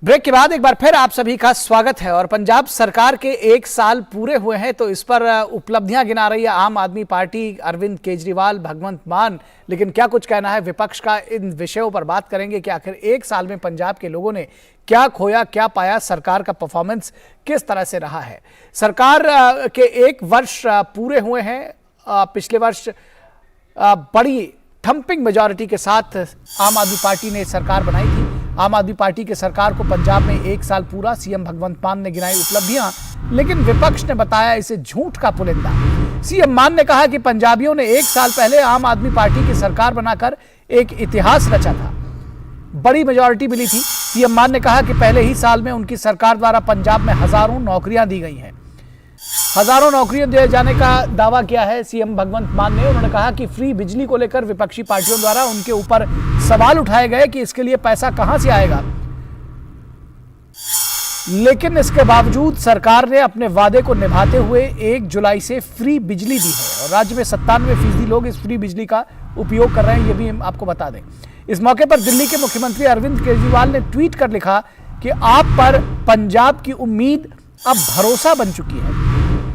Break के बाद एक बार फिर आप सभी का स्वागत है। और पंजाब सरकार के एक साल पूरे हुए हैं तो इस पर उपलब्धियां गिना रही है आम आदमी पार्टी, अरविंद केजरीवाल, भगवंत मान। लेकिन क्या कुछ कहना है विपक्ष का, इन विषयों पर बात करेंगे कि आखिर एक साल में पंजाब के लोगों ने क्या खोया, क्या पाया, सरकार का परफॉर्मेंस किस तरह से रहा है। सरकार के एक वर्ष पूरे हुए हैं। पिछले वर्ष बड़ी थम्पिंग मेजॉरिटी के साथ आम आदमी पार्टी ने सरकार बनाई थी। आम आदमी पार्टी के सरकार को पंजाब में एक साल पूरा, सीएम भगवंत मान ने गिनाई उपलब्धियां, लेकिन विपक्ष ने बताया इसे झूठ का पुलिंदा। सीएम मान ने कहा कि पंजाबियों ने एक साल पहले आम आदमी पार्टी की सरकार बनाकर एक इतिहास रचा था, बड़ी मेजॉरिटी मिली थी। सीएम मान ने कहा कि पहले ही साल में उनकी सरकार द्वारा पंजाब में हजारों नौकरियां दी गई हैं। हजारों नौकरियां दिए जाने का दावा किया है सीएम भगवंत मान ने। उन्होंने कहा कि फ्री बिजली को लेकर विपक्षी पार्टियों द्वारा उनके ऊपर सवाल उठाए गए कि इसके लिए पैसा कहां से आएगा, लेकिन इसके बावजूद सरकार ने अपने वादे को निभाते हुए 1 जुलाई से फ्री बिजली दी है और राज्य में 97% लोग इस फ्री बिजली का उपयोग कर रहे हैं, ये भी हम आपको बता दें। इस मौके पर दिल्ली के मुख्यमंत्री अरविंद केजरीवाल ने ट्वीट कर लिखा कि आप पर पंजाब की उम्मीद अब भरोसा बन चुकी है।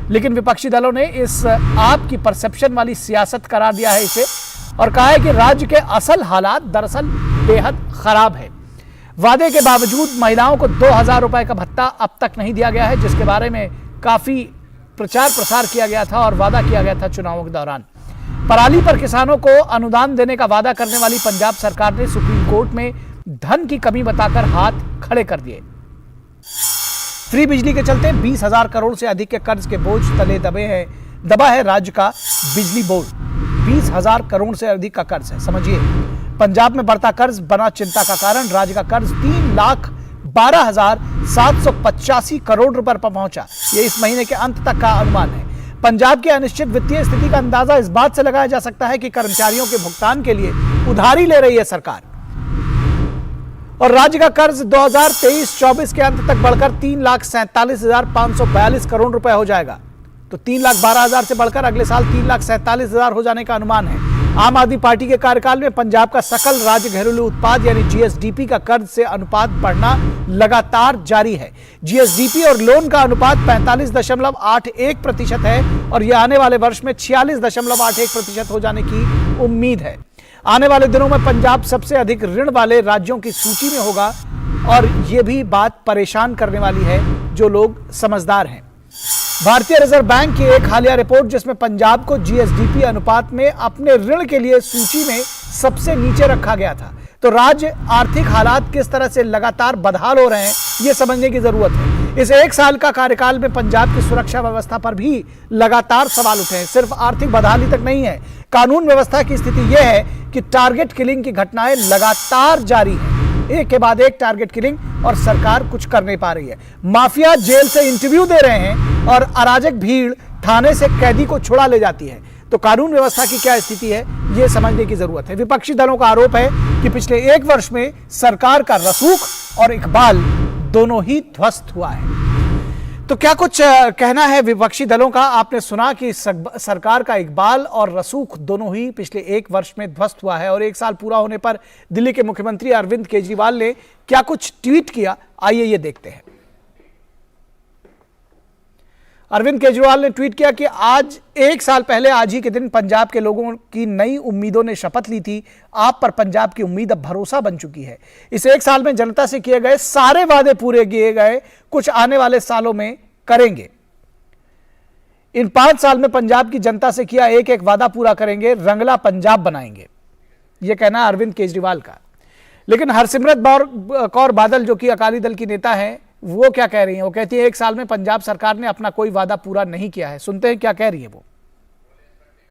लेकिन विपक्षी दलों ने इस आपकी परसेप्शन वाली सियासत करार दिया है इसे, और कहा है कि राज्य के असल हालात दरअसल बेहद खराब है। वादे के बावजूद महिलाओं को 2000 रुपए का भत्ता अब तक नहीं दिया गया है, जिसके बारे में काफी प्रचार प्रसार किया गया था और वादा किया गया था चुनावों के दौरान। पराली पर किसानों को अनुदान देने का वादा करने वाली पंजाब सरकार ने सुप्रीम कोर्ट में धन की कमी बताकर हाथ खड़े कर दिए। फ्री बिजली के चलते 20,000 करोड़ से अधिक के कर्ज के बोझ तले दबा है राज्य का बिजली बोर्ड। 20,000 करोड़ से अधिक का कर्ज है। समझिए, पंजाब में बढ़ता कर्ज बना चिंता का कारण। राज्य का कर्ज 3,12,785 करोड़ रुपए पर पहुंचा। ये इस महीने के अंत तक का अनुमान है। पंजाब की अनिश्चित वित्तीय स्थिति का अंदाजा इस बात से लगाया जा सकता है कि कर्मचारियों के भुगतान के लिए उधारी ले रही है सरकार, और राज्य का कर्ज 2023-24 के अंत तक बढ़कर 3,47,542 करोड़ रुपए हो जाएगा। तो 3,12,000 से बढ़कर अगले साल 3,47,000 हो जाने का अनुमान है। आम आदमी पार्टी के कार्यकाल में पंजाब का सकल राज्य घरेलू उत्पाद यानी जीएसडीपी का कर्ज से अनुपात बढ़ना लगातार जारी है। जीएसडीपी और लोन का अनुपात 45.81% है और यह आने वाले वर्ष में 46.81% हो जाने की उम्मीद है। आने वाले दिनों में पंजाब सबसे अधिक ऋण वाले राज्यों की सूची में होगा, और यह भी बात परेशान करने वाली है जो लोग समझदार हैं। भारतीय रिजर्व बैंक की एक हालिया रिपोर्ट, जिसमें पंजाब को जीएसडीपी अनुपात में अपने ऋण के लिए सूची में सबसे नीचे रखा गया था। तो राज्य आर्थिक हालात किस तरह से लगातार बदहाल हो रहे हैं, यह समझने की जरूरत है। इस एक साल का कार्यकाल में पंजाब की सुरक्षा व्यवस्था पर भी लगातार सवाल उठे हैं। सिर्फ आर्थिक बदहाली तक नहीं है, कानून व्यवस्था की स्थिति यह है कि टारगेट किलिंग की घटनाएं लगातार जारी है, एक के बाद एक टारगेट किलिंग, और सरकार कुछ कर नहीं पा रही है। माफिया जेल से इंटरव्यू दे रहे हैं और अराजक भीड़ थाने से कैदी को छुड़ा ले जाती है। तो कानून व्यवस्था की क्या स्थिति है, यह समझने की जरूरत है। विपक्षी दलों का आरोप है कि पिछले एक वर्ष में सरकार का रसूख और इकबाल दोनों ही ध्वस्त हुआ है। तो क्या कुछ कहना है विपक्षी दलों का। आपने सुना कि सरकार का इकबाल और रसूख दोनों ही पिछले एक वर्ष में ध्वस्त हुआ है, और एक साल पूरा होने पर दिल्ली के मुख्यमंत्री अरविंद केजरीवाल ने क्या कुछ ट्वीट किया, आइए ये देखते हैं। अरविंद केजरीवाल ने ट्वीट किया कि आज एक साल पहले आज ही के दिन पंजाब के लोगों की नई उम्मीदों ने शपथ ली थी। आप पर पंजाब की उम्मीद अब भरोसा बन चुकी है। इस एक साल में जनता से किए गए सारे वादे पूरे किए गए, कुछ आने वाले सालों में करेंगे। इन 5 साल में पंजाब की जनता से किया एक एक वादा पूरा करेंगे, रंगला पंजाब बनाएंगे, यह कहना है अरविंद केजरीवाल का। लेकिन हरसिमरत कौर बादल, जो कि अकाली दल की नेता है, वो क्या कह रही हैं। वो कहती है एक साल में पंजाब सरकार ने अपना कोई वादा पूरा नहीं किया है। सुनते हैं क्या कह रही है वो।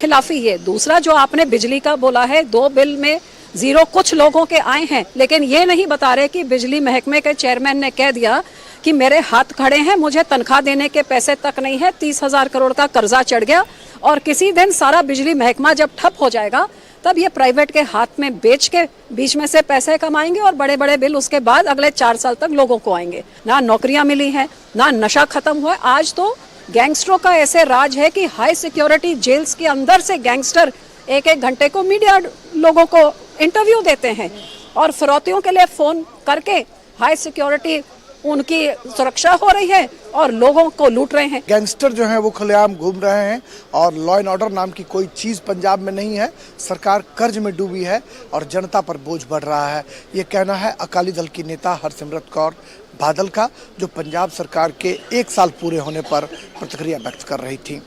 खिलाफी है। दूसरा जो आपने बिजली का बोला है, 2 बिल में 0 कुछ लोगों के आए हैं, लेकिन ये नहीं बता रहे कि बिजली महकमे के चेयरमैन ने कह दिया कि मेरे हाथ खड़े हैं, मुझे तनख्वाह देने के पैसे तक नहीं है, 30,000 करोड़ का कर्जा चढ़ गया, और किसी दिन सारा बिजली महकमा जब ठप हो जाएगा तब ये प्राइवेट के हाथ में बेच के बीच में से पैसे कमाएंगे, और बड़े बड़े बिल उसके बाद अगले 4 साल तक लोगों को आएंगे। ना नौकरियां मिली हैं, ना नशा खत्म हुआ है। आज तो गैंगस्टरों का ऐसे राज है कि हाई सिक्योरिटी जेल्स के अंदर से गैंगस्टर 1-1 घंटे को मीडिया लोगों को इंटरव्यू देते हैं और फिरौतियों के लिए फोन करके हाई सिक्योरिटी उनकी सुरक्षा हो रही है और लोगों को लूट रहे हैं। गैंगस्टर जो हैं वो खुलेआम घूम रहे हैं और लॉ एंड ऑर्डर नाम की कोई चीज़ पंजाब में नहीं है। सरकार कर्ज में डूबी है और जनता पर बोझ बढ़ रहा है। ये कहना है अकाली दल की नेता हरसिमरत कौर बादल का, जो पंजाब सरकार के 1 साल पूरे होने पर प्रतिक्रिया व्यक्त कर रही थी।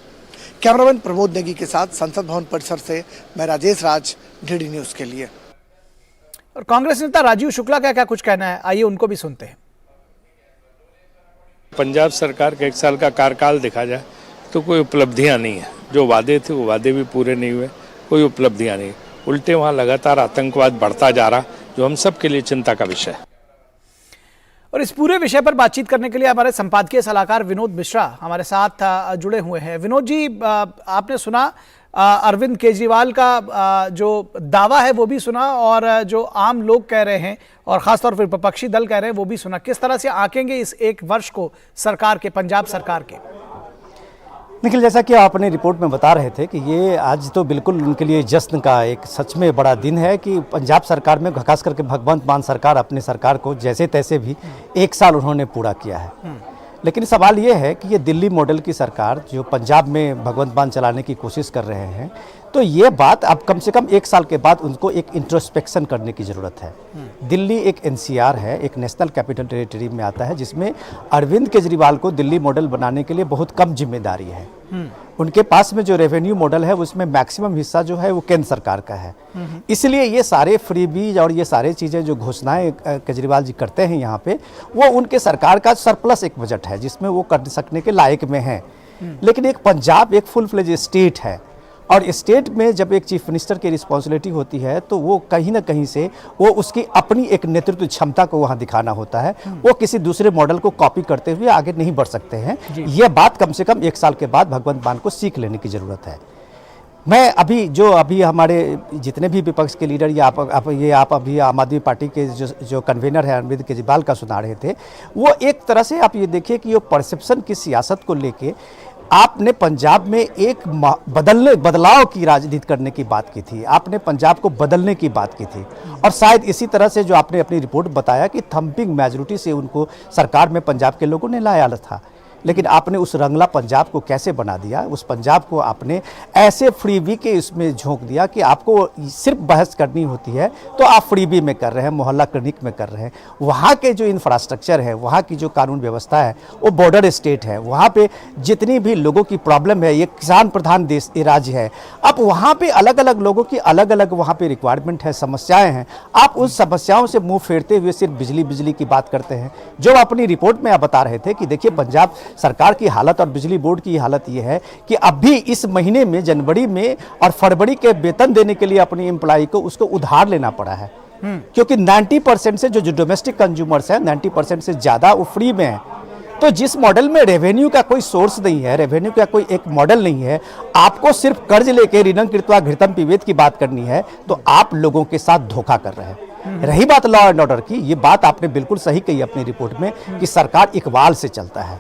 कैमरामैन प्रमोद नेगी के साथ संसद भवन परिसर से मैं राजेश राज, डीडी न्यूज़ के लिए। और कांग्रेस नेता राजीव शुक्ला का क्या कुछ कहना है, आइए उनको भी सुनते हैं। पंजाब सरकार के 1 साल का कार्यकाल देखा जाए तो कोई उपलब्धियां नहीं है। जो वादे थे वो वादे भी पूरे नहीं हुए, कोई उपलब्धियां नहीं। उल्टे वहाँ लगातार आतंकवाद बढ़ता जा रहा, जो हम सब के लिए चिंता का विषय है। और इस पूरे विषय पर बातचीत करने के लिए हमारे संपादकीय सलाहकार विनोद मिश्रा हमारे साथ जुड़े हुए हैं। विनोद जी, आपने सुना अरविंद केजरीवाल का जो दावा है वो भी सुना, और जो आम लोग कह रहे हैं और खासतौर पर विपक्षी दल कह रहे हैं वो भी सुना। किस तरह से आंकेंगे इस 1 वर्ष को सरकार के, पंजाब सरकार के? निखिल, जैसा कि आप अपनी रिपोर्ट में बता रहे थे कि ये आज तो बिल्कुल उनके लिए जश्न का एक सच में बड़ा दिन है कि पंजाब सरकार में खास करके भगवंत मान सरकार अपनी सरकार को जैसे तैसे भी 1 साल उन्होंने पूरा किया है। लेकिन सवाल ये है कि ये दिल्ली मॉडल की सरकार जो पंजाब में भगवंत मान चलाने की कोशिश कर रहे हैं, तो ये बात अब कम से कम 1 साल के बाद उनको एक इंट्रोस्पेक्शन करने की ज़रूरत है। दिल्ली एक NCR है, एक नेशनल कैपिटल टेरिटरी में आता है, जिसमें अरविंद केजरीवाल को दिल्ली मॉडल बनाने के लिए बहुत कम जिम्मेदारी है। उनके पास में जो रेवेन्यू मॉडल है उसमें मैक्सिमम हिस्सा जो है वो केंद्र सरकार का है। इसलिए ये सारे फ्रीबीज और ये सारे चीज़ें जो घोषणाएं केजरीवाल जी करते हैं यहाँ पे, वो उनके सरकार का सरप्लस एक बजट है जिसमें वो कर सकने के लायक में है। लेकिन एक पंजाब एक फुल फ्लेज स्टेट है, और स्टेट में जब एक चीफ मिनिस्टर की रिस्पॉन्सिबिलिटी होती है तो वो कहीं ना कहीं से वो उसकी अपनी एक नेतृत्व क्षमता को वहाँ दिखाना होता है। वो किसी दूसरे मॉडल को कॉपी करते हुए आगे नहीं बढ़ सकते हैं। ये बात कम से कम 1 साल के बाद भगवंत मान को सीख लेने की ज़रूरत है। मैं अभी हमारे जितने भी विपक्ष के लीडर या आप अभी आम आदमी पार्टी के जो कन्वेनर है अरविंद केजरीवाल का सुना रहे थे, वो एक तरह से आप ये देखिए कि वो परसेप्शन की सियासत को लेके आपने पंजाब में एक बदलाव की राजनीति करने की बात की थी, आपने पंजाब को बदलने की बात की थी। और शायद इसी तरह से जो आपने अपनी रिपोर्ट बताया कि थंपिंग मेजॉरिटी से उनको सरकार में पंजाब के लोगों ने लाया था, लेकिन आपने उस रंगला पंजाब को कैसे बना दिया? उस पंजाब को आपने ऐसे फ्रीबी के इसमें झोंक दिया कि आपको सिर्फ बहस करनी होती है तो आप फ्रीबी में कर रहे हैं, मोहल्ला क्लिनिक में कर रहे हैं। वहाँ के जो इंफ्रास्ट्रक्चर है, वहाँ की जो कानून व्यवस्था है, वो बॉर्डर स्टेट है। वहाँ पे जितनी भी लोगों की प्रॉब्लम है, ये किसान प्रधान देश राज्य है। अब वहाँ पे अलग अलग लोगों की अलग अलग वहाँ पे रिक्वायरमेंट है, समस्याएँ हैं। आप उन समस्याओं से मुँह फेरते हुए सिर्फ बिजली की बात करते हैं। जो अपनी रिपोर्ट में आप बता रहे थे कि देखिए पंजाब सरकार की हालत और बिजली बोर्ड की हालत यह है कि अभी इस महीने में जनवरी में और फरवरी के वेतन देने के लिए अपनी एम्प्लॉय को उसको उधार लेना पड़ा है, क्योंकि 90% से जो डोमेस्टिक कंज्यूमर्स हैं 90% से ज़्यादा वो फ्री में है। तो जिस मॉडल में रेवेन्यू का कोई सोर्स नहीं है, रेवेन्यू का कोई एक मॉडल नहीं है, आपको सिर्फ कर्ज लेके ऋणं कृत्वा घृतं पिबेत की बात करनी है, तो आप लोगों के साथ धोखा कर रहे हैं। रही बात लॉ एंड ऑर्डर की, ये बात आपने बिल्कुल सही कही अपनी रिपोर्ट में कि सरकार इकबाल से चलता है।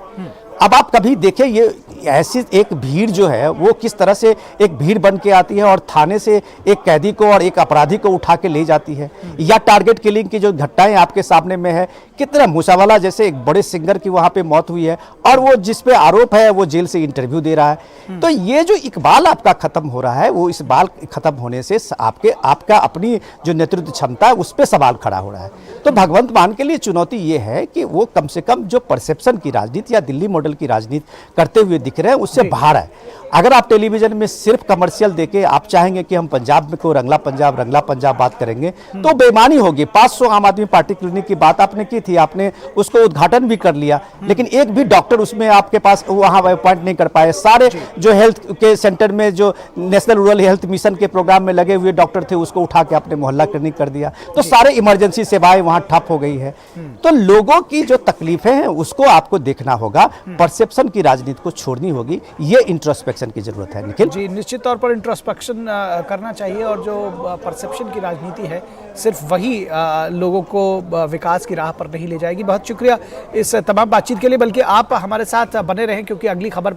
अब आप कभी देखें ये ऐसी एक भीड़ जो है वो किस तरह से एक भीड़ बन के आती है और थाने से एक कैदी को और एक अपराधी को उठा के ले जाती है, या टारगेट किलिंग की जो घटनाएं आपके सामने में है, कितना मूसावाला जैसे एक बड़े सिंगर की वहां पे मौत हुई है और वो जिस पे आरोप है वो जेल से इंटरव्यू दे रहा है। तो ये जो इकबाल आपका खत्म हो रहा है, वो इस बाल खत्म होने से आपका अपनी जो नेतृत्व क्षमता है उस पर सवाल खड़ा हो रहा है। तो भगवंत मान के लिए चुनौती ये है कि वो कम से कम जो परसेप्शन की राजनीति या दिल्ली मॉडल की राजनीति करते हुए दिख रहे हैं उससे बाहर है। अगर आप टेलीविजन में सिर्फ कमर्शियल देके आप चाहेंगे कि हम पंजाब में को रंगला पंजाब बात करेंगे तो बेईमानी होगी। 500 आम आदमी पार्टी क्लिनिक की बात आपने की थी, आपने उसको उद्घाटन भी कर लिया, लेकिन एक भी डॉक्टर उसमें आपके पास वहां अपॉइंट नहीं कर पाए। सारे जो हेल्थ के सेंटर में जो नेशनल रूरल हेल्थ मिशन के प्रोग्राम में लगे हुए डॉक्टर थे उसको उठा के आपने मोहल्ला क्लिनिक कर दिया। तो सारे इमरजेंसी सेवाएं वहां ठप हो गई है। तो लोगों की जो तकलीफें हैं उसको आपको देखना होगा, परसेप्शन की राजनीति को छोड़नी होगी। ये इंट्रोस्पेक्शन की जरूरत है। निखिल जी, निश्चित तौर पर इंट्रोस्पेक्शन करना चाहिए, और जो परसेप्शन की राजनीति है सिर्फ वही लोगों को विकास की राह पर नहीं ले जाएगी। बहुत शुक्रिया इस तमाम बातचीत के लिए, बल्कि आप हमारे साथ बने रहें क्योंकि अगली खबर पर